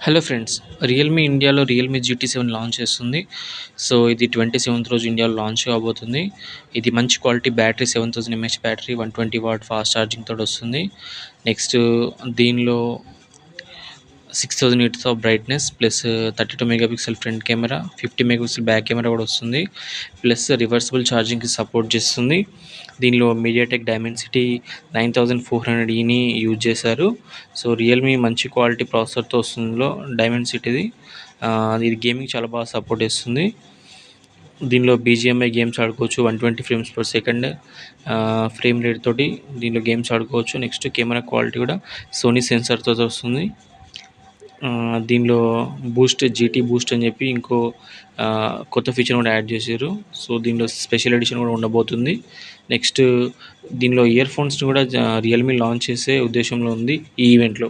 Hello friends, Realme ఇండియాలో Realme GT7 launch చేస్తుంది. So, ఇది 27th రోజు ఇండియాలో లాంచ్ కాబోతుంది. ఇది మంచి quality battery 7000 mAh battery 120 watt fast charging తోటి వస్తుంది. నెక్స్ట్ దీనిలో 6000 nits of brightness plus 32 megapixel front camera, 50 megapixel back camera కూడా వస్తుంది. ప్లస్ రివర్సిబుల్ ఛార్జింగ్‌కి సపోర్ట్ చేస్తుంది. దీనిలో మీడియాటెక్ డైమెన్సిటీ 9400Eని యూజ్ చేశారు. సో, రియల్‌మీ మంచి క్వాలిటీ ప్రాసెసర్‌తో వస్తుంది ఇందులో డైమెన్సిటీది. ఇది గేమింగ్ చాలా బాగా సపోర్ట్ చేస్తుంది. దీనిలో BGMI గేమ్స్ ఆడుకోవచ్చు 120 frames per second frame rate తోటి దీనిలో గేమ్స్ ఆడుకోవచ్చు. నెక్స్ట్ కెమెరా క్వాలిటీ కూడా సోనీ సెన్సార్‌తో వస్తుంది. దీనిలో GT బూస్ట్ అని చెప్పి ఇంకో కొత్త ఫీచర్ కూడా యాడ్ చేశారు. సో, దీనిలో స్పెషల్ ఎడిషన్ కూడా ఉండబోతుంది. నెక్స్ట్ దీనిలో ఇయర్ ఫోన్స్‌ని కూడా రియల్‌మీ లాంచ్ చేసే ఉద్దేశంలో ఉంది ఈ ఈవెంట్‌లో.